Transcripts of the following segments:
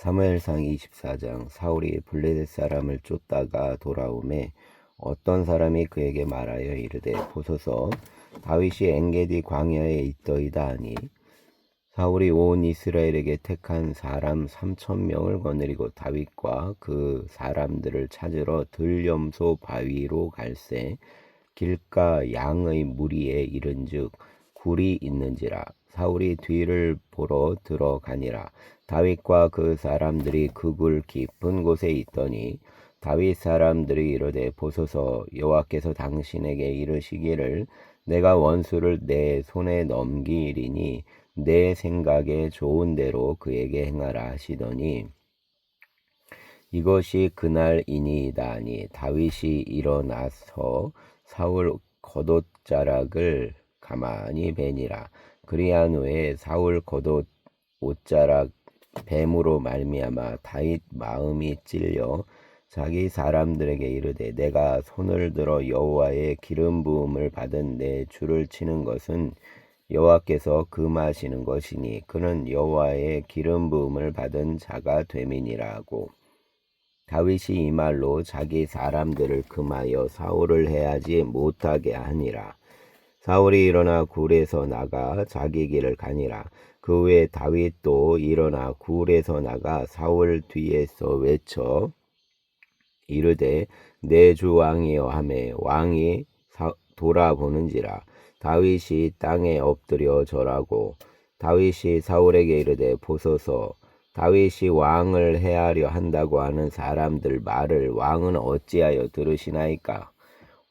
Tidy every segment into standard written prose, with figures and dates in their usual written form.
사무엘상 24장. 사울이 블레셋 사람을 쫓다가 돌아오매 어떤 사람이 그에게 말하여 이르되, 보소서, 다윗이 엔게디 광야에 있더이다 하니, 사울이 온 이스라엘에게 택한 사람 3,000명을 거느리고 다윗과 그 사람들을 찾으러 들염소 바위로 갈새 길가 양의 무리에 이른즉 굴이 있는지라. 사울이 뒤를 보러 들어가니라. 다윗과 그 사람들이 그 굴 깊은 곳에 있더니 다윗 사람들이 이르되, 보소서, 여호와께서 당신에게 이르시기를 내가 원수를 내 손에 넘기리니 내 생각에 좋은 대로 그에게 행하라 하시더니, 이것이 그날이니이다 하니 다윗이 일어나서 사울 겉옷자락을 가만히 베니라. 그리한 후에 사울 겉옷 옷자락 뱀으로 말미암아 다윗 마음이 찔려 자기 사람들에게 이르되, 내가 손을 들어 여호와의 기름 부음을 받은 내 줄을 치는 것은 여호와께서 금하시는 것이니 그는 여호와의 기름 부음을 받은 자가 됨이니라 하고, 다윗이 이 말로 자기 사람들을 금하여 사울을 해하지 못하게 하니라. 사울이 일어나 굴에서 나가 자기 길을 가니라. 그 후에 다윗도 일어나 굴에서 나가 사울 뒤에서 외쳐 이르되, 내 주 왕이여 하매 왕이 돌아보는지라. 다윗이 땅에 엎드려 절하고, 다윗이 사울에게 이르되, 보소서, 다윗이 왕을 해하려 한다고 하는 사람들 말을 왕은 어찌하여 들으시나이까?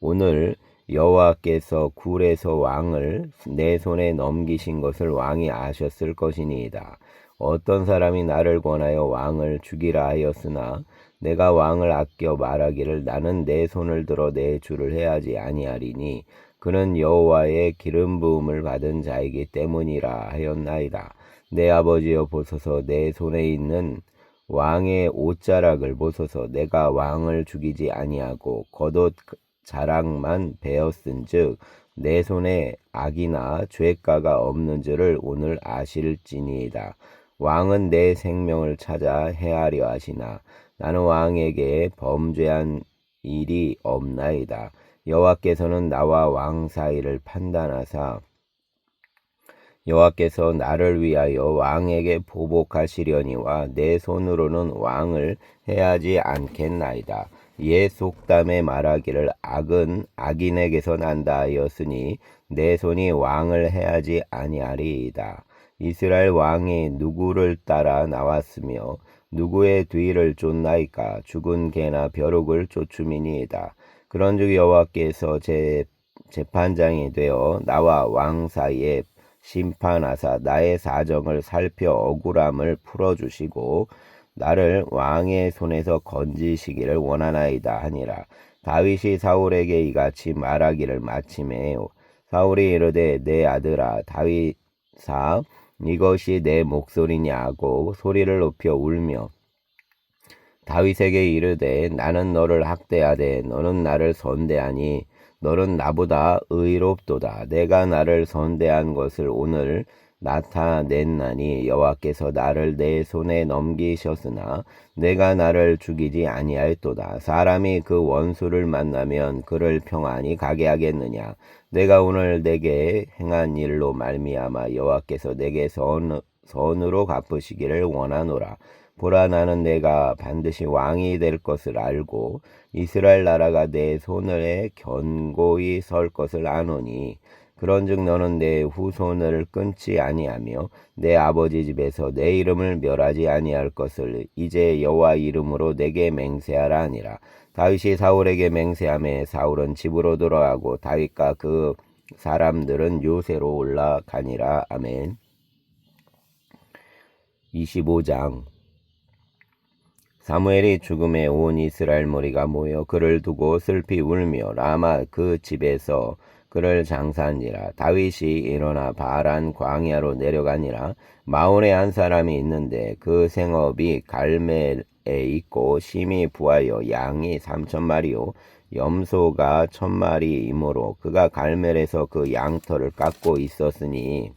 오늘 여호와께서 굴에서 왕을 내 손에 넘기신 것을 왕이 아셨을 것이니이다. 어떤 사람이 나를 권하여 왕을 죽이라 하였으나 내가 왕을 아껴 말하기를 나는 내 손을 들어 내 주를 해하지 아니하리니 그는 여호와의 기름 부음을 받은 자이기 때문이라 하였나이다. 내 아버지여, 보소서, 내 손에 있는 왕의 옷자락을 보소서. 내가 왕을 죽이지 아니하고 겉옷 자락만 베었은즉 내 손에 악이나 죄가가 없는 줄을 오늘 아실지니이다. 왕은 내 생명을 찾아 해하려 하시나 나는 왕에게 범죄한 일이 없나이다. 여호와께서는 나와 왕 사이를 판단하사 여호와께서 나를 위하여 왕에게 보복하시려니와 내 손으로는 왕을 해하지 않겠나이다. 옛 속담에 말하기를 악은 악인에게서 난다 하였으니 내 손이 왕을 해하지 아니하리이다. 이스라엘 왕이 누구를 따라 나왔으며 누구의 뒤를 쫓나이까? 죽은 개나 벼룩을 쫓음이니이다. 그런즉 여호와께서 재판장이 되어 나와 왕 사이에 심판하사 나의 사정을 살펴 억울함을 풀어주시고 나를 왕의 손에서 건지시기를 원하나이다 하니라. 다윗이 사울에게 이같이 말하기를 마침에 사울이 이르되, 내 아들아 다윗아, 이것이 내 목소리냐 하고 소리를 높여 울며 다윗에게 이르되, 나는 너를 학대하되 너는 나를 선대하니 너는 나보다 의롭도다. 내가 나를 선대한 것을 오늘 나타냈나니 여호와께서 나를 내 손에 넘기셨으나 내가 나를 죽이지 아니하였도다. 사람이 그 원수를 만나면 그를 평안히 가게 하겠느냐? 내가 오늘 내게 행한 일로 말미암아 여호와께서 내게 선으로 갚으시기를 원하노라. 보라, 나는 내가 반드시 왕이 될 것을 알고 이스라엘 나라가 내 손에 견고히 설 것을 아노니, 그런즉 너는 내 후손을 끊지 아니하며 내 아버지 집에서 내 이름을 멸하지 아니할 것을 이제 여호와 이름으로 내게 맹세하라 하니라. 다윗이 사울에게 맹세하매 사울은 집으로 돌아가고 다윗과 그 사람들은 요새로 올라가니라. 아멘. 25장. 사무엘이 죽음에 온 이스라엘 무리가 모여 그를 두고 슬피 울며 라마 그 집에서 그를 장사한지라. 다윗이 일어나 바란 광야로 내려가니라. 마온에 한 사람이 있는데 그 생업이 갈멜에 있고 심히 부하여 양이 3,000마리요 염소가 1,000마리이므로 그가 갈멜에서 그 양털을 깎고 있었으니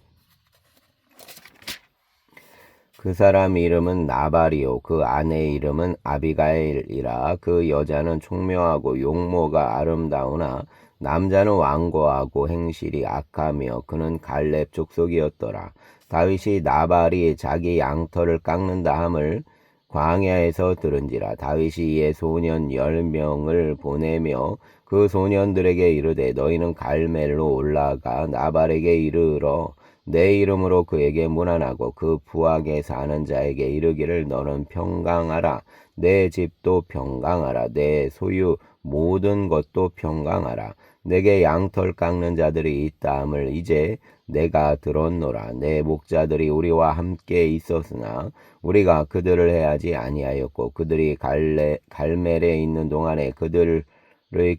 그 사람 이름은 나발이요 그 아내 이름은 아비가일이라. 그 여자는 총명하고 용모가 아름다우나 남자는 완고하고 행실이 악하며 그는 갈렙 족속이었더라. 다윗이 나발이 자기 양털을 깎는다 함을 광야에서 들은지라. 다윗이 이에 소년 10명을 보내며 그 소년들에게 이르되 너희는 갈멜로 올라가 나발에게 이르러 내 이름으로 그에게 문안하고 그 부하게 사는 자에게 이르기를 너는 평강하라. 내 집도 평강하라. 내 소유 모든 것도 평강하라. 내게 양털 깎는 자들이 있다 함을 이제 내가 들었노라. 내 목자들이 우리와 함께 있었으나 우리가 그들을 해하지 아니하였고 그들이 갈멜에 있는 동안에 그들의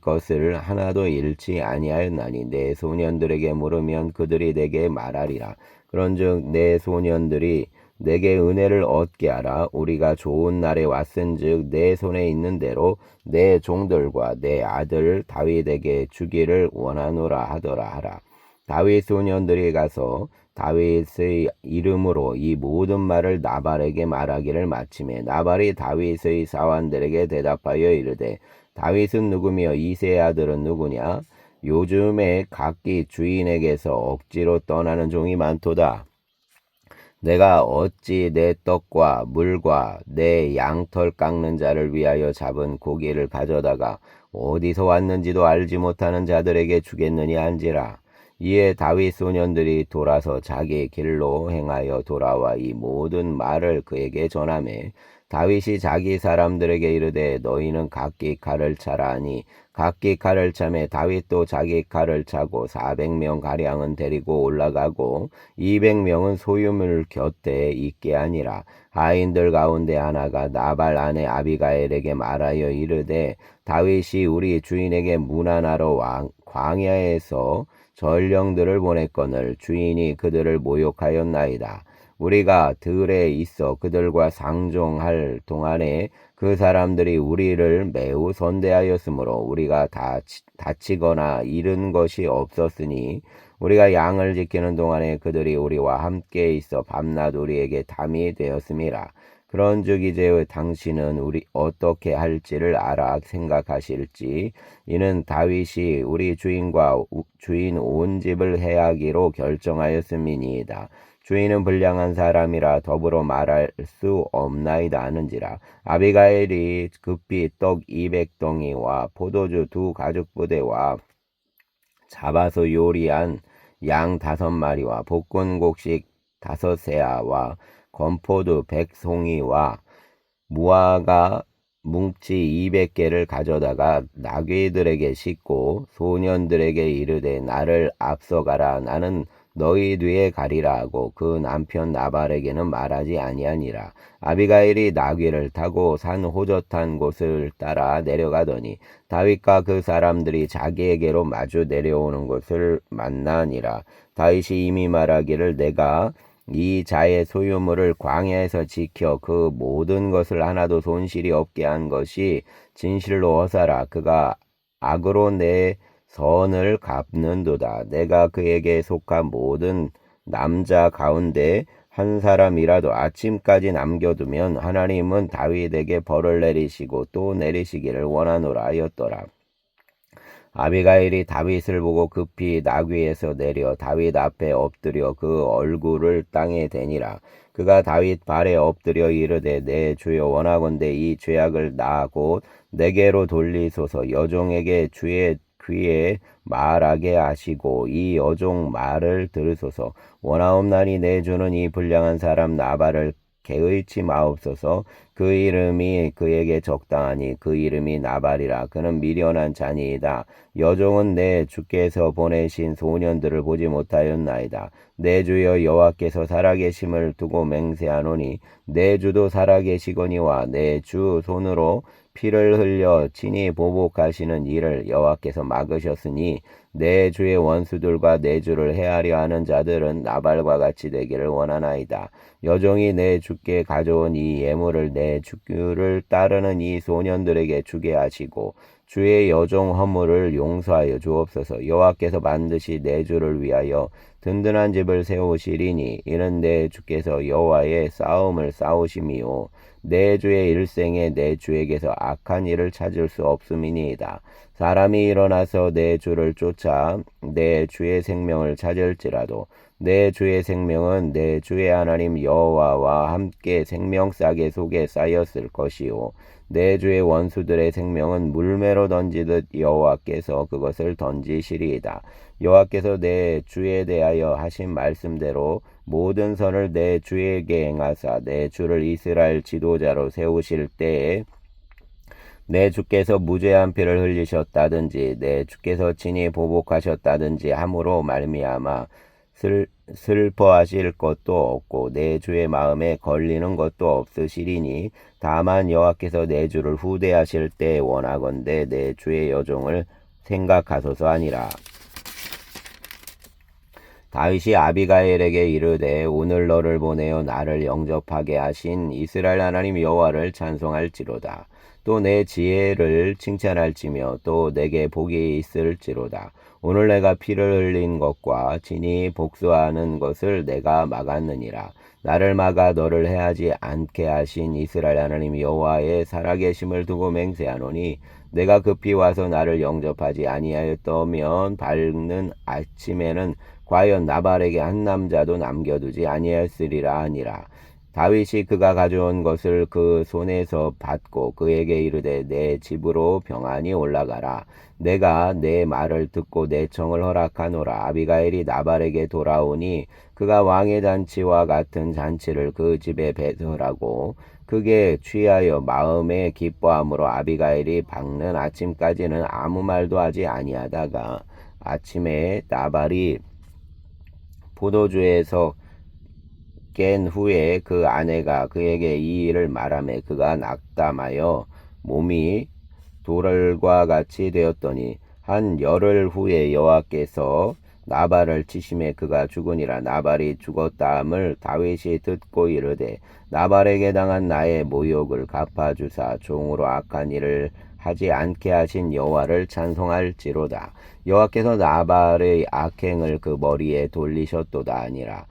것을 하나도 잃지 아니하였나니 내 소년들에게 물으면 그들이 내게 말하리라. 그런즉 내 소년들이 내게 은혜를 얻게 하라. 우리가 좋은 날에 왔은즉 내 손에 있는 대로 내 종들과 내 아들 다윗에게 주기를 원하노라 하더라 하라. 다윗 소년들이 가서 다윗의 이름으로 이 모든 말을 나발에게 말하기를 마치매 나발이 다윗의 사환들에게 대답하여 이르되 다윗은 누구며 이새의 아들은 누구냐? 요즘에 각기 주인에게서 억지로 떠나는 종이 많도다. 내가 어찌 내 떡과 물과 내 양털 깎는 자를 위하여 잡은 고기를 가져다가 어디서 왔는지도 알지 못하는 자들에게 주겠느냐 한지라. 이에 다윗 소년들이 돌아서 자기 길로 행하여 돌아와 이 모든 말을 그에게 전하매 다윗이 자기 사람들에게 이르되 너희는 각기 칼을 차라 하니 각기 칼을 차매 다윗도 자기 칼을 차고 400명 가량은 데리고 올라가고 200명은 소유물 곁에 있게 하니라. 하인들 가운데 하나가 나발 아내 아비가일에게 말하여 이르되 다윗이 우리 주인에게 문안하러 광야에서 전령들을 보냈거늘 주인이 그들을 모욕하였나이다. 우리가 들에 있어 그들과 상종할 동안에 그 사람들이 우리를 매우 선대하였으므로 우리가 다치거나 잃은 것이 없었으니 우리가 양을 지키는 동안에 그들이 우리와 함께 있어 밤낮 우리에게 담이 되었음이라. 그런즉 이제 당신은 우리 어떻게 할지를 알아 생각하실지. 이는 다윗이 우리 주인과 주인 온 집을 해하기로 결정하였음이니이다. 주인은 불량한 사람이라 더불어 말할 수 없나이다 하는지라. 아비가일이 급히 떡 200덩이와 포도주 2가죽부대와 잡아서 요리한 양 5마리와 볶은 곡식 5세아와 건포도 100송이와 무화과 뭉치 200개를 가져다가 나귀들에게 싣고 소년들에게 이르되 나를 앞서가라. 나는 너희 뒤에 가리라 하고 그 남편 나발에게는 말하지 아니하니라. 아비가일이 나귀를 타고 산 호젓한 곳을 따라 내려가더니 다윗과 그 사람들이 자기에게로 마주 내려오는 것을 만나니라. 다윗이 이미 말하기를 내가 이 자의 소유물을 광야에서 지켜 그 모든 것을 하나도 손실이 없게 한 것이 진실로 허사라. 그가 악으로 내 선을 갚는도다. 내가 그에게 속한 모든 남자 가운데 한 사람이라도 아침까지 남겨두면 하나님은 다윗에게 벌을 내리시고 또 내리시기를 원하노라 하였더라. 아비가일이 다윗을 보고 급히 나귀에서 내려 다윗 앞에 엎드려 그 얼굴을 땅에 대니라. 그가 다윗 발에 엎드려 이르되 내 주여 원하건대 이 죄악을 나 곧 내게로 돌리소서. 여종에게 주의 귀에 말하게 하시고 이 여종 말을 들으소서. 원하옵나니 내 주는 이 불량한 사람 나발을 개의치 마옵소서. 그 이름이 그에게 적당하니 그 이름이 나발이라. 그는 미련한 자니이다. 여종은 내 주께서 보내신 소년들을 보지 못하였나이다. 내 주여 여호와께서 살아계심을 두고 맹세하노니 내 주도 살아계시거니와 내 주 손으로 피를 흘려 친히 보복하시는 일을 여호와께서 막으셨으니 내 주의 원수들과 내 주를 해하려 하는 자들은 나발과 같이 되기를 원하나이다. 여종이 내 주께 가져온 이 예물을 내 주를 따르는 이 소년들에게 주게 하시고 주의 여종 허물을 용서하여 주옵소서. 여호와께서 반드시 내 주를 위하여 든든한 집을 세우시리니 이는 내 주께서 여호와의 싸움을 싸우심이요 내 주의 일생에 내 주에게서 악한 일을 찾을 수 없음이니이다. 사람이 일어나서 내 주를 쫓아 내 주의 생명을 찾을지라도 내 주의 생명은 내 주의 하나님 여호와와 함께 생명싸개 속에 쌓였을 것이요 내 주의 원수들의 생명은 물매로 던지듯 여호와께서 그것을 던지시리이다. 여호와께서 내 주에 대하여 하신 말씀대로 모든 선을 내 주에게 행하사 내 주를 이스라엘 지도자로 세우실 때에 내 주께서 무죄한 피를 흘리셨다든지 내 주께서 친히 보복하셨다든지 함으로 말미암아 슬퍼하실 것도 없고 내 주의 마음에 걸리는 것도 없으시리니 다만 여호와께서 내 주를 후대하실 때 원하건대 내 주의 여종을 생각하소서 하니라. 다윗이 아비가일에게 이르되 오늘 너를 보내어 나를 영접하게 하신 이스라엘 하나님 여호와를 찬송할지로다. 또 내 지혜를 칭찬할지며 또 내게 복이 있을지로다. 오늘 내가 피를 흘린 것과 진이 복수하는 것을 내가 막았느니라. 나를 막아 너를 해하지 않게 하신 이스라엘 하나님 여호와의 살아계심을 두고 맹세하노니 내가 급히 와서 나를 영접하지 아니하였다면 밝는 아침에는 과연 나발에게 한 남자도 남겨두지 아니하였으리라 하니라. 다윗이 그가 가져온 것을 그 손에서 받고 그에게 이르되 내 집으로 평안히 올라가라. 내가 내 말을 듣고 내 청을 허락하노라. 아비가일이 나발에게 돌아오니 그가 왕의 잔치와 같은 잔치를 그 집에 배설하고 그게 취하여 마음에 기뻐함으로 아비가일이 밝는 아침까지는 아무 말도 하지 아니하다가 아침에 나발이 포도주에서 깬 후에 그 아내가 그에게 이 일을 말하매 그가 낙담하여 몸이 돌과 같이 되었더니 한 열흘 후에 여호와께서 나발을 치심에 그가 죽으니라. 나발이 죽었다함을 다윗이 듣고 이르되 나발에게 당한 나의 모욕을 갚아주사 종으로 악한 일을 하지 않게 하신 여호와를 찬송할지로다. 여호와께서 나발의 악행을 그 머리에 돌리셨도다 아니라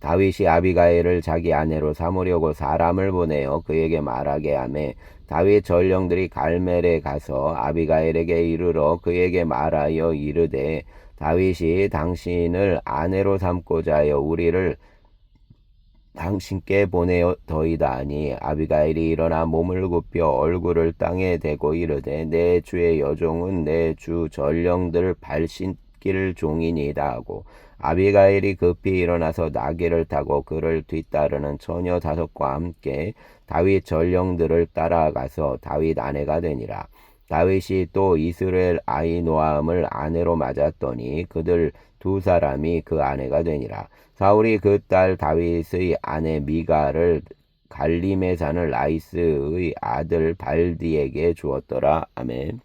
다윗이 아비가일을 자기 아내로 삼으려고 사람을 보내어 그에게 말하게 하매 다윗 전령들이 갈멜에 가서 아비가일에게 이르러 그에게 말하여 이르되 다윗이 당신을 아내로 삼고자 하여 우리를 당신께 보내어더이다 하니 아비가일이 일어나 몸을 굽혀 얼굴을 땅에 대고 이르되 내 주의 여종은 내 주 전령들 발 씻길 종이니이다 하고 아비가일이 급히 일어나서 나귀를 타고 그를 뒤따르는 처녀 5과 함께 다윗 전령들을 따라가서 다윗 아내가 되니라. 다윗이 또 이스라엘 아히노아함을 아내로 맞았더니 그들 2사람이 그 아내가 되니라. 사울이 그 딸 다윗의 아내 미가를 갈림에 사는 라이스의 아들 발디에게 주었더라. 아멘.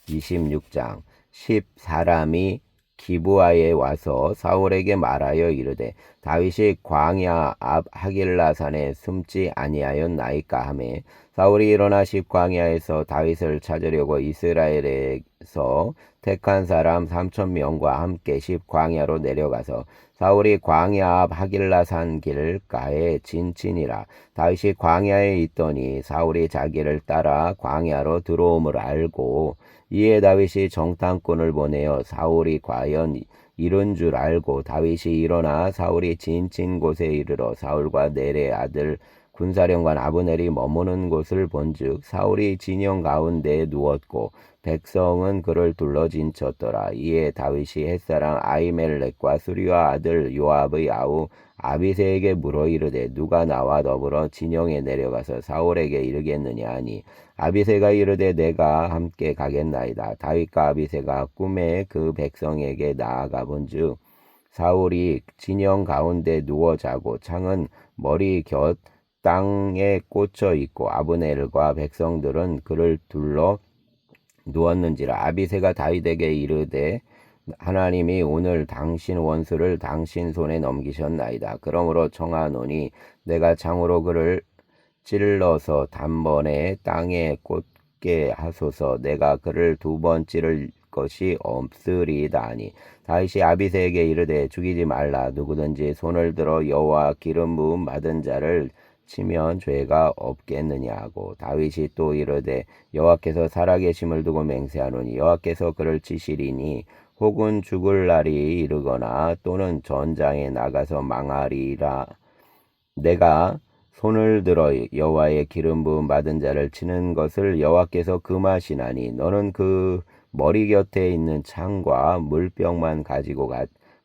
26장 10사람이 기브아에 와서 사울에게 말하여 이르되 다윗이 광야 앞 하길라산에 숨지 아니하였나이까 하매 사울이 일어나 광야에서 다윗을 찾으려고 이스라엘에서 택한 사람 3,000명과 함께 광야로 내려가서 사울이 광야 앞 하길라산 길가에 진친이라. 다윗이 광야에 있더니 사울이 자기를 따라 광야로 들어옴을 알고 이에 다윗이 정탐꾼을 보내어 사울이 과연 이른 줄 알고 다윗이 일어나 사울이 진친 곳에 이르러 사울과 넬의 아들 군사령관 아브넬이 머무는 곳을 본즉 사울이 진영 가운데에 누웠고 백성은 그를 둘러 진쳤더라. 이에 다윗이 햇사람 아히멜렉과 수리와 아들 요압의 아우 아비새에게 물어 이르되 누가 나와 더불어 진영에 내려가서 사울에게 이르겠느냐 하니 아비새가 이르되 내가 함께 가겠나이다. 다윗과 아비새가 꿈에 그 백성에게 나아가 본즉 사울이 진영 가운데 누워 자고 창은 머리 곁 땅에 꽂혀 있고 아브넬과 백성들은 그를 둘러 누웠는지라. 아비새가 다윗에게 이르되 하나님이 오늘 당신 원수를 당신 손에 넘기셨나이다. 그러므로 청하노니 내가 창으로 그를 찔러서 단번에 땅에 꽂게 하소서. 내가 그를 2번 찌를 것이 없으리다 하니 다윗이 아비새에게 이르되 죽이지 말라. 누구든지 손을 들어 여호와 기름 부음 받은 자를 치면 죄가 없겠느냐 하고 다윗이 또 이르되 여호와께서 살아계심을 두고 맹세하노니 여호와께서 그를 치시리니 혹은 죽을 날이 이르거나 또는 전장에 나가서 망하리라. 내가 손을 들어 여호와의 기름 부음 받은 자를 치는 것을 여호와께서 금하시나니 너는 그 머리 곁에 있는 창과 물병만 가지고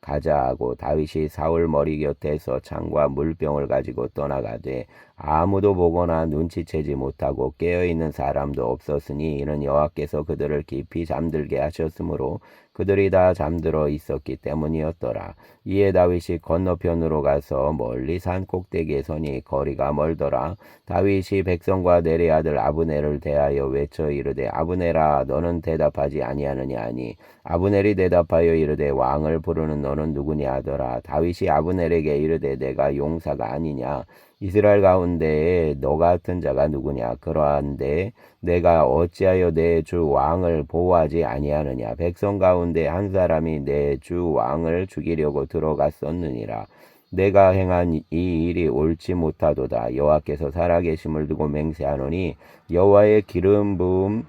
가자 하고 다윗이 사울 머리 곁에서 창과 물병을 가지고 떠나가되 아무도 보거나 눈치채지 못하고 깨어있는 사람도 없었으니 이는 여호와께서 그들을 깊이 잠들게 하셨으므로 그들이 다 잠들어 있었기 때문이었더라. 이에 다윗이 건너편으로 가서 멀리 산 꼭대기에 서니 거리가 멀더라. 다윗이 백성과 내리 아들 아브넬을 대하여 외쳐 이르되 아브넬아 너는 대답하지 아니하느냐 하니 아브넬이 대답하여 이르되 왕을 부르는 너는 누구냐 하더라. 다윗이 아브넬에게 이르되 내가 용사가 아니냐 이스라엘 가운데에 너 같은 자가 누구냐 그러한데 내가 어찌하여 내 주 왕을 보호하지 아니하느냐 백성 가운데 한 사람이 내 주 왕을 죽이려고 들어갔었느니라. 내가 행한 이 일이 옳지 못하도다. 여호와께서 살아계심을 두고 맹세하노니 여호와의 기름 부음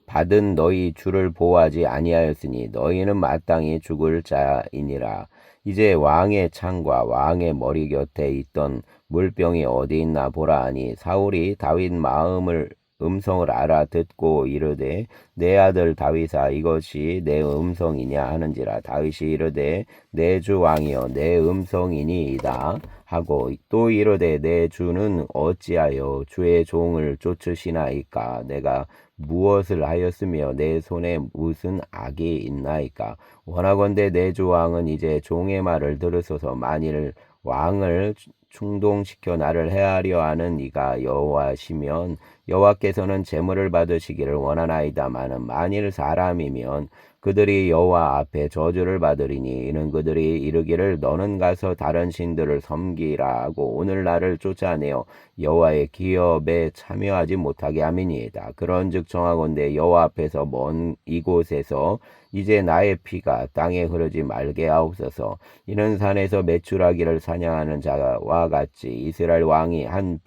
받은 너희 주를 보호하지 아니하였으니 너희는 마땅히 죽을 자이니라. 이제 왕의 창과 왕의 머리 곁에 있던 물병이 어디 있나 보라 하니 사울이 다윗 음성을 알아듣고 이르되 내 아들 다윗아 이것이 내 음성이냐 하는지라. 다윗이 이르되 내 주 왕이여 내 음성이니이다 하고 또 이르되 내 주는 어찌하여 주의 종을 쫓으시나이까. 내가 무엇을 하였으며 내 손에 무슨 악이 있나이까. 원하건대 내 주 왕은 이제 종의 말을 들으소서. 만일 왕을 충동시켜 나를 해하려 하는 이가 여호와시면 여호와께서는 제물을 받으시기를 원하나이다마는 만일 사람이면 그들이 여호와 앞에 저주를 받으리니 이는 그들이 이르기를 너는 가서 다른 신들을 섬기라 하고 오늘 나를 쫓아내어 여호와의 기업에 참여하지 못하게 함이니이다. 그런즉 정하건대 여호와 앞에서 먼 이곳에서 이제 나의 피가 땅에 흐르지 말게 하옵소서. 이는 산에서 메추라기를 사냥하는 자와 같이 이스라엘 왕이 한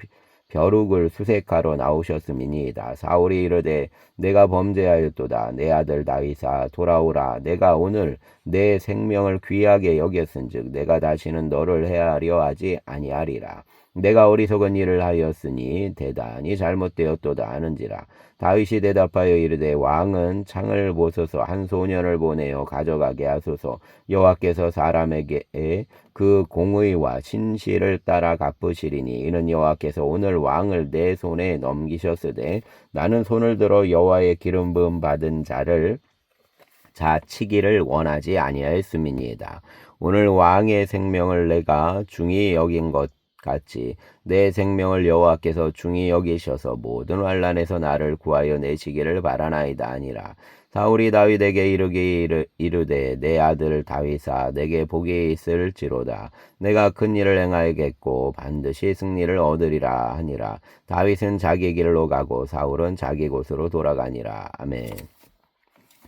벼룩을 수색하러 나오셨음이니이다. 사울이 이르되 내가 범죄하였도다. 내 아들 다윗아 돌아오라. 내가 오늘 내 생명을 귀하게 여겼은즉 내가 다시는 너를 해하려 하지 아니하리라. 내가 어리석은 일을 하였으니 대단히 잘못되었도다 하는지라. 다윗이 대답하여 이르되 왕은 창을 보소서. 한 소년을 보내어 가져가게 하소서. 여호와께서 사람에게 그 공의와 신실을 따라 갚으시리니 이는 여호와께서 오늘 왕을 내 손에 넘기셨으되 나는 손을 들어 여호와의 기름 부음 받은 자를 치기를 원하지 아니하였음이니이다. 오늘 왕의 생명을 내가 중히 여긴 것 같이 내 생명을 여호와께서 중히 여기셔서 모든 환난에서 나를 구하여 내시기를 바라나이다 아니라. 사울이 다윗에게 이르되 내 아들 다윗아 내게 복이 있을지로다. 내가 큰 일을 행하겠고 반드시 승리를 얻으리라 하니라. 다윗은 자기 길로 가고 사울은 자기 곳으로 돌아가니라. 아멘.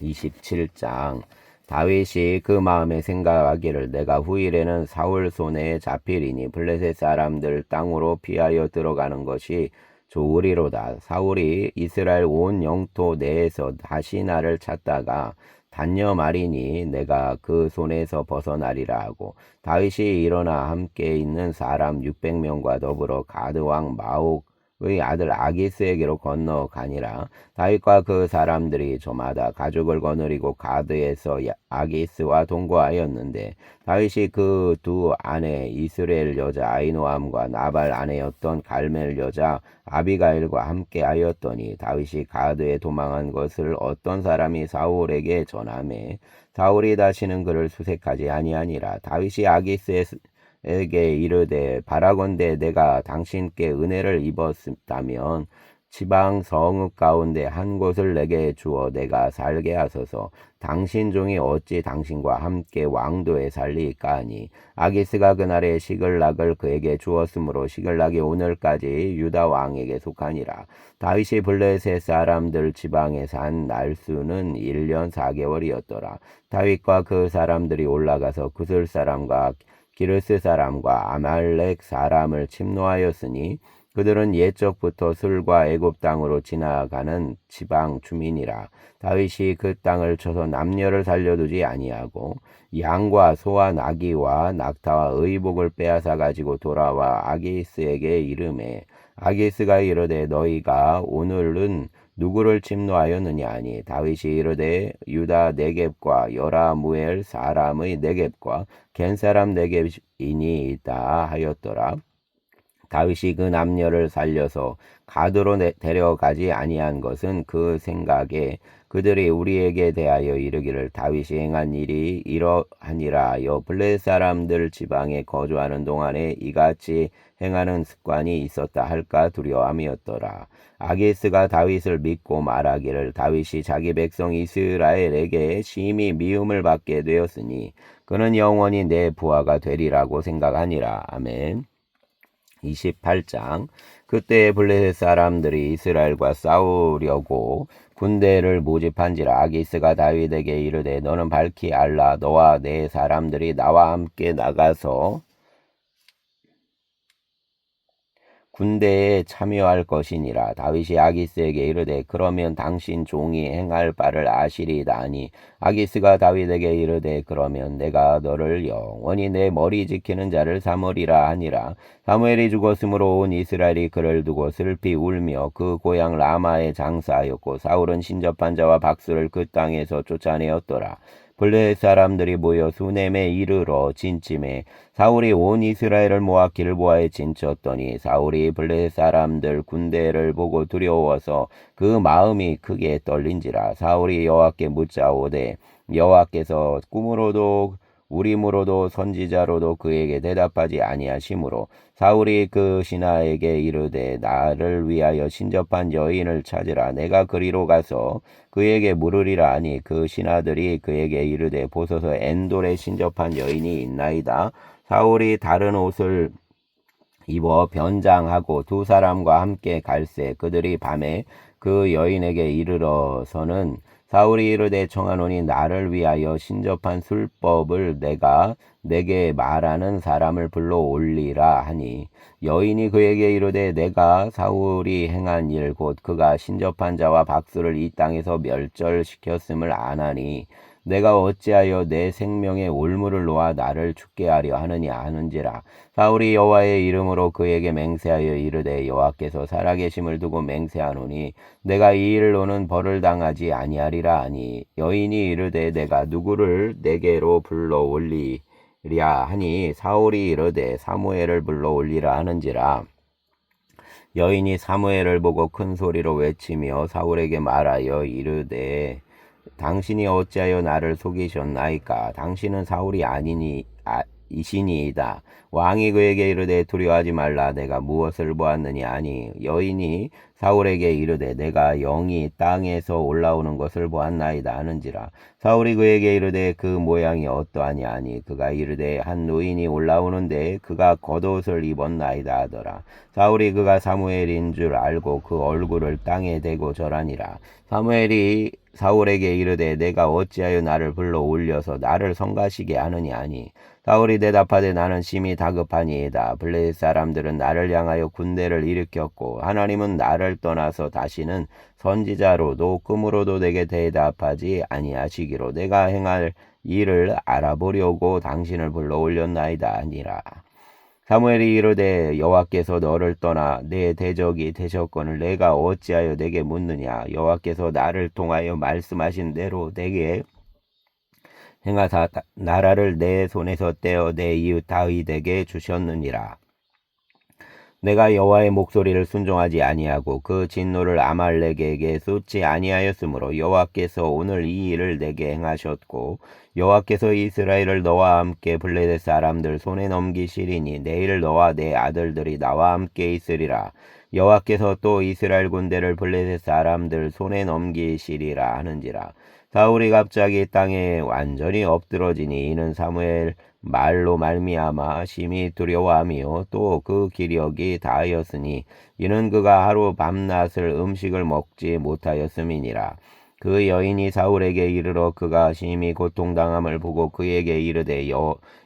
27장. 다윗이 그 마음에 생각하기를 내가 후일에는 사울 손에 잡히리니 블레셋 사람들 땅으로 피하여 들어가는 것이 좋으리로다. 사울이 이스라엘 온 영토 내에서 다시 나를 찾다가 단녀 말이니 내가 그 손에서 벗어나리라 하고 다윗이 일어나 함께 있는 사람 600명과 더불어 가드 왕 마옥의 아들 아기스에게로 건너가니라. 다윗과 그 사람들이 저마다 가죽을 거느리고 가드에서 아기스와 동거하였는데 다윗이 그 두 아내 이스라엘 여자 아히노암과 나발 아내였던 갈멜 여자 아비가일과 함께 하였더니 다윗이 가드에 도망한 것을 어떤 사람이 사울에게 전하매 사울이 다시는 그를 수색하지 아니하니라. 다윗이 아기스에게 이르되 바라건대 내가 당신께 은혜를 입었다면 지방 성읍 가운데 한 곳을 내게 주어 내가 살게 하소서. 당신 종이 어찌 당신과 함께 왕도에 살리까 하니 아기스가 그날에 시글락을 그에게 주었으므로 시글락이 오늘까지 유다 왕에게 속하니라. 다윗이 블레셋 사람들 지방에 산 날수는 1년 4개월이었더라. 다윗과 그 사람들이 올라가서 구슬 사람과 기르스 사람과 아말렉 사람을 침노하였으니 그들은 옛적부터 술과 애굽 땅으로 지나가는 지방 주민이라. 다윗이 그 땅을 쳐서 남녀를 살려두지 아니하고 양과 소와 나귀와 낙타와 의복을 빼앗아 가지고 돌아와 아기스에게 이르매 아기스가 이르되 너희가 오늘은 누구를 침노하였느냐 하니 다윗이 이르되 유다 네겝과 여라무엘 사람의 네겝과 겐 사람 네겝이니이다 하였더라. 다윗이 그 남녀를 살려서 가드로 데려가지 아니한 것은 그 생각에 그들이 우리에게 대하여 이르기를 다윗이 행한 일이 이러하니라 하여 블레셋 사람들 지방에 거주하는 동안에 이같이 행하는 습관이 있었다 할까 두려움이었더라. 아기스가 다윗을 믿고 말하기를 다윗이 자기 백성 이스라엘에게 심히 미움을 받게 되었으니 그는 영원히 내 부하가 되리라고 생각하니라. 아멘. 28장. 그때 블레셋 사람들이 이스라엘과 싸우려고 군대를 모집한지라. 아기스가 다윗에게 이르되 너는 밝히 알라. 너와 내 사람들이 나와 함께 나가서 군대에 참여할 것이니라. 다윗이 아기스에게 이르되 그러면 당신 종이 행할 바를 아시리이다 하니 아기스가 다윗에게 이르되 그러면 내가 너를 영원히 내 머리 지키는 자를 삼으리라 하니라. 사무엘이 죽었으므로 온 이스라엘이 그를 두고 슬피 울며 그 고향 라마에 장사하였고 사울은 신접한 자와 박수를 그 땅에서 쫓아내었더라. 블레셋 사람들이 모여 수넴에 이르러 진침해 사울이 온 이스라엘을 모아 길보아에 진쳤더니 사울이 블레셋 사람들 군대를 보고 두려워서 그 마음이 크게 떨린지라. 사울이 여호와께 묻자오되 여호와께서 꿈으로도 우림으로도 선지자로도 그에게 대답하지 아니하시므로 사울이 그 신하에게 이르되 나를 위하여 신접한 여인을 찾으라. 내가 그리로 가서 그에게 물으리라 하니 그 신하들이 그에게 이르되 보소서 엔돌에 신접한 여인이 있나이다. 사울이 다른 옷을 입어 변장하고 두 사람과 함께 갈새 그들이 밤에 그 여인에게 이르러서는 사울이 이르되 청하노니 나를 위하여 신접한 술법을 내게 말하는 사람을 불러 올리라 하니 여인이 그에게 이르되 내가 사울이 행한 일 곧 그가 신접한 자와 박수를 이 땅에서 멸절시켰음을 아나니 내가 어찌하여 내 생명에 올무를 놓아 나를 죽게 하려 하느냐 하는지라. 사울이 여호와의 이름으로 그에게 맹세하여 이르되 여호와께서 살아계심을 두고 맹세하노니 내가 이 일로는 벌을 당하지 아니하리라 하니 여인이 이르되 내가 누구를 내게로 불러 올리랴 하니 사울이 이르되 사무엘을 불러 올리라 하는지라. 여인이 사무엘을 보고 큰 소리로 외치며 사울에게 말하여 이르되 당신이 어찌하여 나를 속이셨나이까? 당신은 사울이 이시니이다. 왕이 그에게 이르되 두려워하지 말라. 내가 무엇을 보았느냐 하니 여인이 사울에게 이르되 내가 영이 땅에서 올라오는 것을 보았나이다 하는지라. 사울이 그에게 이르되 그 모양이 어떠하냐 하니 그가 이르되 한 노인이 올라오는데 그가 겉옷을 입었나이다 하더라. 사울이 그가 사무엘인 줄 알고 그 얼굴을 땅에 대고 절하니라. 사무엘이 사울에게 이르되 내가 어찌하여 나를 불러 올려서 나를 성가시게 하느냐 하니 사울이 대답하되 나는 심히 다급하니이다. 블레셋 사람들은 나를 향하여 군대를 일으켰고 하나님은 나를 떠나서 다시는 선지자로도 꿈으로도 내게 대답하지 아니하시기로 내가 행할 일을 알아보려고 당신을 불러 올렸나이다 하니라. 사무엘이 이르되 여호와께서 너를 떠나 내 대적이 되셨거늘 내가 어찌하여 내게 묻느냐. 여호와께서 나를 통하여 말씀하신 대로 내게 행하사 나라를 내 손에서 떼어 내 이웃 다윗에게 주셨느니라. 내가 여호와의 목소리를 순종하지 아니하고 그 진노를 아말렉에게 쏟지 아니하였으므로 여호와께서 오늘 이 일을 내게 행하셨고 여호와께서 이스라엘을 너와 함께 블레셋 사람들 손에 넘기시리니 내일 너와 내 아들들이 나와 함께 있으리라. 여호와께서 또 이스라엘 군대를 블레셋 사람들 손에 넘기시리라 하는지라. 사울이 갑자기 땅에 완전히 엎드러지니 이는 사무엘 말로 말미암아 심히 두려워하며 또 그 기력이 다하였으니 이는 그가 하루 밤낮을 음식을 먹지 못하였음이니라. 그 여인이 사울에게 이르러 그가 심히 고통당함을 보고 그에게 이르되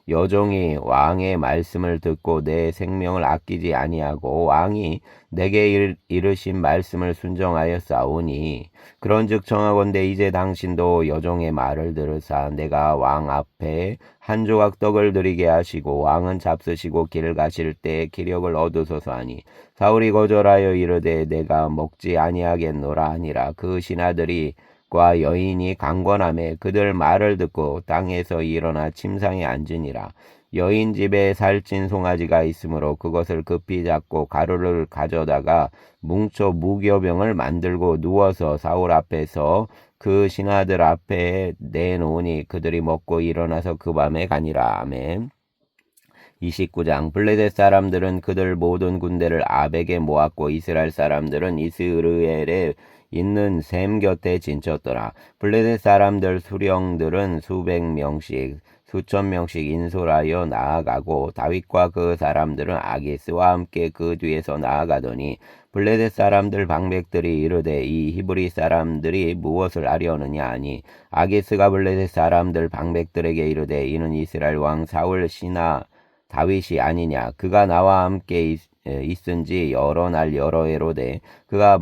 여종이 왕의 말씀을 듣고 내 생명을 아끼지 아니하고 왕이 내게 이르신 말씀을 순종하였사오니 그런즉 청하건대 이제 당신도 여종의 말을 들으사 내가 왕 앞에 한 조각 떡을 드리게 하시고 왕은 잡수시고 길 가실 때 기력을 얻으소서 하니 사울이 거절하여 이르되 내가 먹지 아니하겠노라 하니라. 그 신하들이 과 여인이 강권하매 그들 말을 듣고 땅에서 일어나 침상에 앉으니라. 여인 집에 살찐 송아지가 있으므로 그것을 급히 잡고 가루를 가져다가 뭉쳐 무교병을 만들고 누워서 사울 앞에서 그 신하들 앞에 내놓으니 그들이 먹고 일어나서 그 밤에 가니라. 아멘. 29장 블레셋 사람들은 그들 모든 군대를 아벡에 모았고 이스라엘 사람들은 이스르엘에 있는 셈 곁에 진쳤더라. 블레셋 사람들 수령들은 수백 명씩 수천 명씩 인솔하여 나아가고 다윗과 그 사람들은 아기스와 함께 그 뒤에서 나아가더니 블레셋 사람들 방백들이 이르되 이 히브리 사람들이 무엇을 하려느냐 하니 아기스가 블레셋 사람들 방백들에게 이르되 이는 이스라엘 왕 사울 신하 다윗이 아니냐. 그가 나와 함께 있은지 여러 날 여러 해로되 그가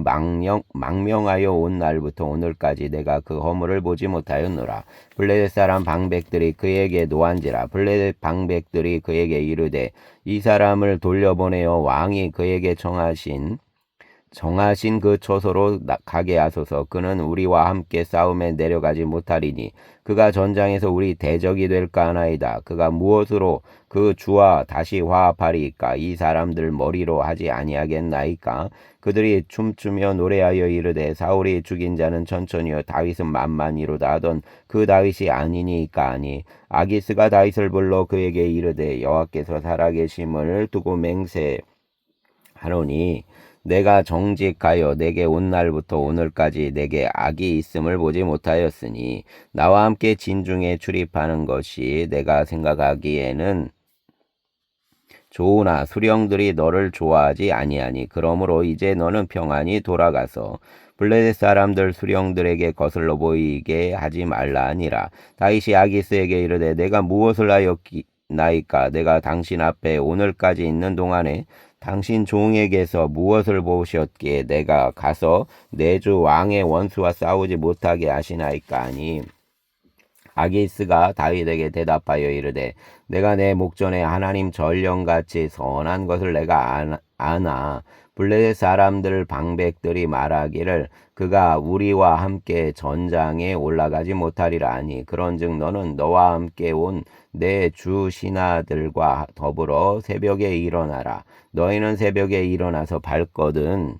망명하여 온 날부터 오늘까지 내가 그 허물을 보지 못하였노라. 블레셋 사람 방백들이 그에게 노한지라. 블레셋 방백들이 그에게 이르되 이 사람을 돌려보내어 왕이 그에게 정하신 그 처소로 가게 하소서. 그는 우리와 함께 싸움에 내려가지 못하리니 그가 전장에서 우리 대적이 될까 하나이다. 그가 무엇으로 그 주와 다시 화합하리이까? 이 사람들 머리로 하지 아니하겠나이까? 그들이 춤추며 노래하여 이르되 사울이 죽인 자는 천천히요 다윗은 만만히로다 하던 그 다윗이 아니니까 하니 아기스가 다윗을 불러 그에게 이르되 여호와께서 살아계심을 두고 맹세하노니 내가 정직하여 내게 온 날부터 오늘까지 내게 악이 있음을 보지 못하였으니 나와 함께 진중에 출입하는 것이 내가 생각하기에는 좋으나 수령들이 너를 좋아하지 아니하니 그러므로 이제 너는 평안히 돌아가서 블레셋 사람들 수령들에게 거슬러 보이게 하지 말라 하니라. 다윗이 아기스에게 이르되 내가 무엇을 하였나이까? 내가 당신 앞에 오늘까지 있는 동안에 당신 종에게서 무엇을 보셨기에 내가 가서 내 주 왕의 원수와 싸우지 못하게 하시나이까 하니 아기스가 다윗에게 대답하여 이르되 내가 내 목전에 하나님 전령같이 선한 것을 내가 아나 블레셋 사람들 방백들이 말하기를 그가 우리와 함께 전장에 올라가지 못하리라 하니 그런즉 너는 너와 함께 온 내 주 신하들과 더불어 새벽에 일어나라. 너희는 새벽에 일어나서 발거든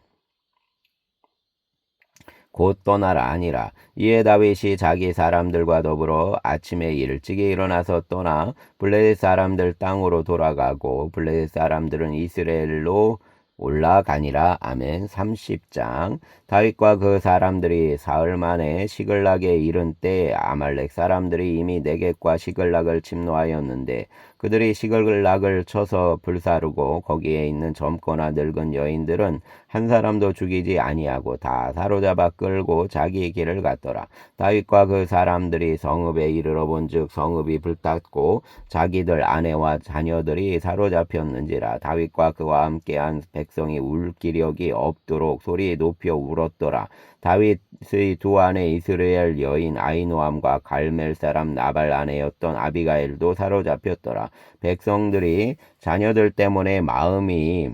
곧 떠나라 하니라. 이에 다윗이 자기 사람들과 더불어 아침에 일찍이 일어나서 떠나 블레셋 사람들 땅으로 돌아가고 블레셋 사람들은 이스라엘로 올라가니라. 아멘. 30장 다윗과 그 사람들이 사흘 만에 시글락에 이른 때 아말렉 사람들이 이미 네겝과 시글락을 침노하였는데 그들이 시글락을 쳐서 불사르고 거기에 있는 젊거나 늙은 여인들은 한 사람도 죽이지 아니하고 다 사로잡아 끌고 자기 길을 갔더라. 다윗과 그 사람들이 성읍에 이르러 본즉 성읍이 불탔고 자기들 아내와 자녀들이 사로잡혔는지라. 다윗과 그와 함께한 백성이 울 기력이 없도록 소리 높여 울었더라. 다윗의 두 아내 이스라엘 여인 아히노암과 갈멜 사람 나발 아내였던 아비가일도 사로잡혔더라. 백성들이 자녀들 때문에 마음이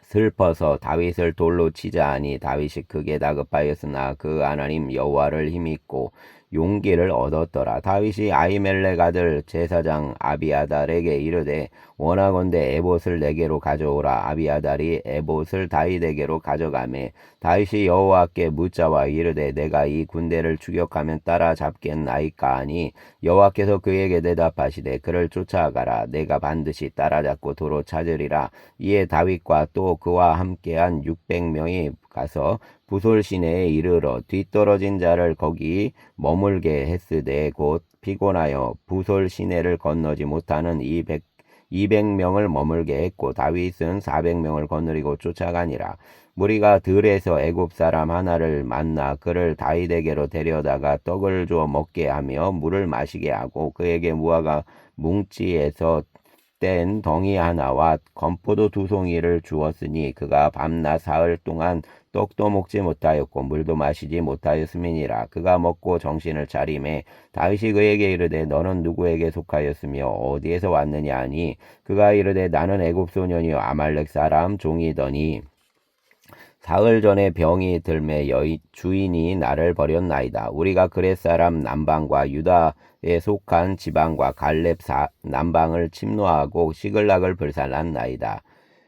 슬퍼서 다윗을 돌로 치자 하니 다윗이 크게 다급하였으나 그 하나님 여호와를 힘입고 용기를 얻었더라. 다윗이 아히멜렉 아들 제사장 아비아달에게 이르되 원하건대 에봇을 내게로 가져오라. 아비아달이 에봇을 다윗에게로 가져가매 다윗이 여호와께 묻자와 이르되 내가 이 군대를 추격하면 따라잡겠나이까 하니 여호와께서 그에게 대답하시되 그를 쫓아가라. 내가 반드시 따라잡고 도로 찾으리라. 이에 다윗과 또 그와 함께한 600명이 가서 부솔 시내에 이르러 뒤떨어진 자를 거기 머물게 했으되 곧 피곤하여 부솔 시내를 건너지 못하는 200명을 머물게 했고 다윗은 400명을 거느리고 쫓아가니라. 무리가 들에서 애굽 사람 하나를 만나 그를 다윗에게로 데려다가 떡을 주어 먹게 하며 물을 마시게 하고 그에게 무화과 뭉치에서 뗀 덩이 하나와 건포도 2송이를 주었으니 그가 밤낮 사흘 동안 떡도 먹지 못하였고 물도 마시지 못하였음이니라. 그가 먹고 정신을 차리매 다윗이 그에게 이르되 너는 누구에게 속하였으며 어디에서 왔느냐 하니 그가 이르되 나는 애굽 소년이요 아말렉 사람 종이더니 사흘 전에 병이 들매 주인이 나를 버렸나이다. 우리가 그렛 사람 남방과 유다에 속한 지방과 갈렙 남방을 침노하고 시글락을 불살랐나이다.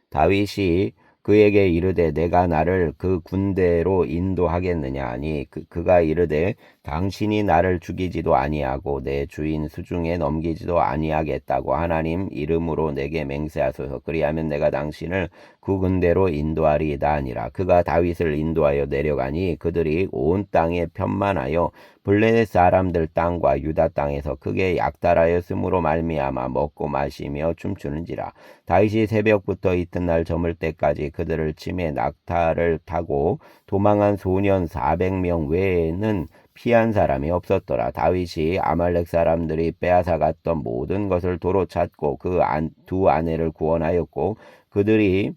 다윗이 그에게 이르되 내가 나를 그 군대로 인도하겠느냐 하니 그가 이르되 당신이 나를 죽이지도 아니하고 내 주인 수중에 넘기지도 아니하겠다고 하나님 이름으로 내게 맹세하소서. 그리하면 내가 당신을 그 군대로 인도하리이다 하니라. 그가 다윗을 인도하여 내려가니 그들이 온 땅에 편만하여 블레셋 사람들 땅과 유다 땅에서 크게 약탈하였으므로 말미암아 먹고 마시며 춤추는지라. 다윗이 새벽부터 이튿날 저물 때까지 그들을 치매 낙타를 타고 도망한 소년 400명 외에는 피한 사람이 없었더라. 다윗이 아말렉 사람들이 빼앗아갔던 모든 것을 도로 찾고 그 두 아내를 구원하였고 그들이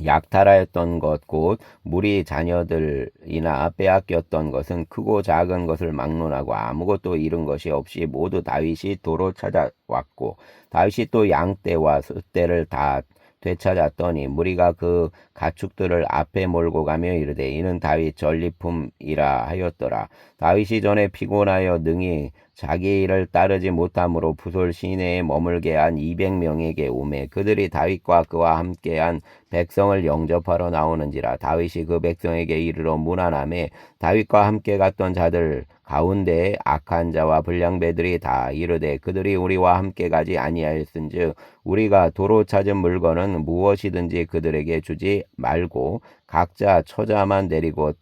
약탈하였던 것 곧 무리 자녀들이나 빼앗겼던 것은 크고 작은 것을 막론하고 아무것도 잃은 것이 없이 모두 다윗이 도로 찾아왔고 다윗이 또 양떼와 숫떼를 다 되찾았더니 무리가 그 가축들을 앞에 몰고 가며 이르되 이는 다윗 전리품이라 하였더라. 다윗이 전에 피곤하여 능히 자기 일을 따르지 못함으로 부솔 시내에 머물게 한 200명에게 오매 그들이 다윗과 그와 함께한 백성을 영접하러 나오는지라. 다윗이 그 백성에게 이르러 문안하매 다윗과 함께 갔던 자들 가운데 악한 자와 불량배들이 다 이르되 그들이 우리와 함께 가지 아니하였은즉 우리가 도로 찾은 물건은 무엇이든지 그들에게 주지 말고 각자 처자만 데리고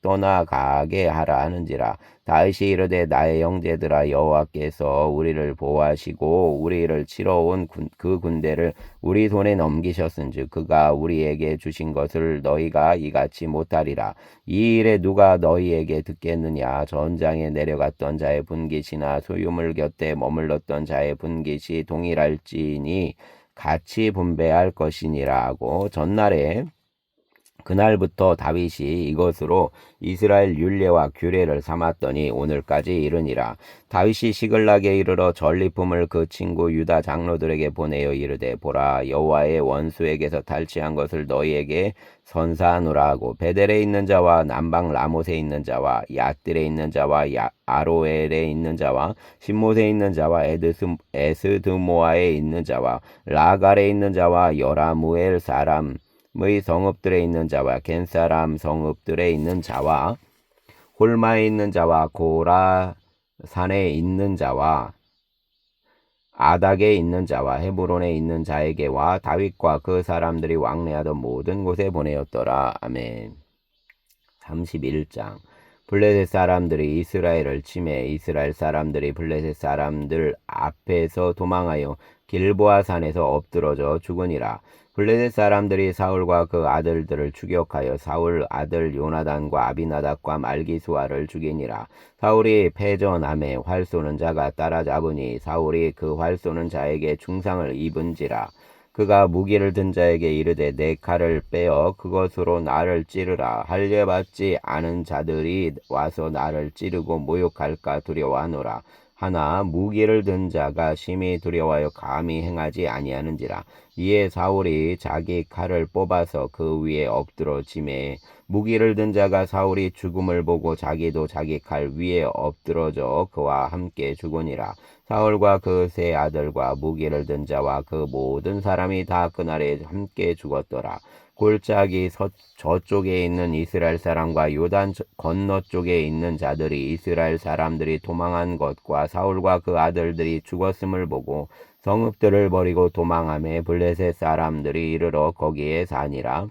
떠나가게 하라 하는지라. 다윗이 이르되 나의 형제들아 여호와께서 우리를 보호하시고 우리를 치러 온 그 군대를 우리 손에 넘기셨은즉 그가 우리에게 주신 것을 너희가 이같이 못하리라. 이 일에 누가 너희에게 듣겠느냐. 전장에 내려갔던 자의 분깃이나 소유물 곁에 머물렀던 자의 분깃이 동일할지니 같이 분배할 것이니라 하고 전날에 그날부터 다윗이 이것으로 이스라엘 율례와 규례를 삼았더니 오늘까지 이르니라. 다윗이 시글락에 이르러 전리품을 그 친구 유다 장로들에게 보내어 이르되 보라 여호와의 원수에게서 탈취한 것을 너희에게 선사하노라 하고 베델에 있는 자와 남방 라못에 있는 자와 얏딜에 있는 자와 아로엘에 있는 자와 신못에 있는 자와 에스드모아에 있는 자와 라갈에 있는 자와 여라무엘 사람 의 성읍들에 있는 자와 겐사람 성읍들에 있는 자와 홀마에 있는 자와 고라산에 있는 자와 아닥에 있는 자와 헤브론에 있는 자에게와 다윗과 그 사람들이 왕래하던 모든 곳에 보내었더라. 아멘. 31장 블레셋 사람들이 이스라엘을 치매 이스라엘 사람들이 블레셋 사람들 앞에서 도망하여 길보아 산에서 엎드러져 죽으니라. 블레셋 사람들이 사울과 그 아들들을 추격하여 사울 아들 요나단과 아비나답과 말기수아를 죽이니라. 사울이 패전함에 활 쏘는 자가 따라잡으니 사울이 그 활 쏘는 자에게 중상을 입은지라. 그가 무기를 든 자에게 이르되 내 칼을 빼어 그것으로 나를 찌르라. 할례받지 않은 자들이 와서 나를 찌르고 모욕할까 두려워하노라. 하나 무기를 든 자가 심히 두려워하여 감히 행하지 아니하는지라. 이에 사울이 자기 칼을 뽑아서 그 위에 엎드러지매 무기를 든 자가 사울이 죽음을 보고 자기도 자기 칼 위에 엎드러져 그와 함께 죽으니라. 사울과 그 세 아들과 무기를 든 자와 그 모든 사람이 다 그날에 함께 죽었더라. 골짜기 저쪽에 있는 이스라엘 사람과 요단 건너 쪽에 있는 자들이 이스라엘 사람들이 도망한 것과 사울과 그 아들들이 죽었음을 보고 성읍들을 버리고 도망하며 블레셋 사람들이 이르러 거기에 사니라.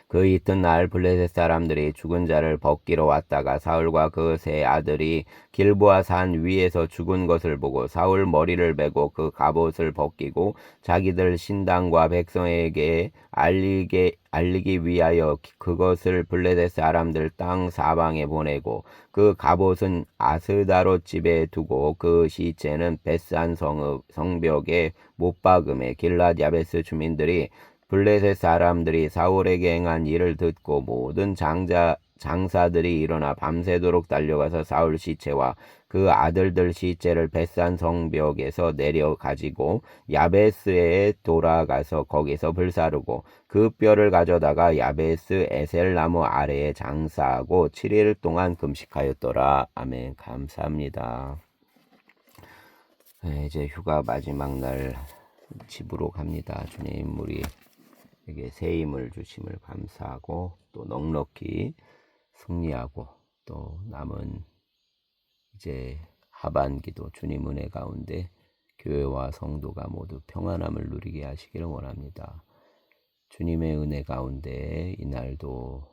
그 이튿날 블레셋 사람들이 죽은 자를 벗기러 왔다가 사울과 그 세 아들이 길보아 산 위에서 죽은 것을 보고 사울 머리를 베고 그 갑옷을 벗기고 자기들 신당과 백성에게 알리기 위하여 그것을 블레셋 사람들 땅 사방에 보내고 그 갑옷은 아스다롯 집에 두고 그 시체는 벳산 성벽에 못 박음에 길랏 야베스 주민들이 블레셋 사람들이 사울에게 행한 일을 듣고 모든 장사들이 일어나 밤새도록 달려가서 사울 시체와 그 아들들 시체를 벳산 성벽에서 내려 가지고 야베스에 돌아가서 거기서 불사르고 그 뼈를 가져다가 야베스 에셀나무 아래에 장사하고 7일 동안 금식하였더라. 아멘. 감사합니다. 네, 이제 휴가 마지막 날 집으로 갑니다. 주님, 우리에게 새 힘을 주심을 감사하고 또 넉넉히 승리하고 또 남은 이제 하반기도 주님 은혜 가운데 교회와 성도가 모두 평안함을 누리게 하시기를 원합니다. 주님의 은혜 가운데 이날도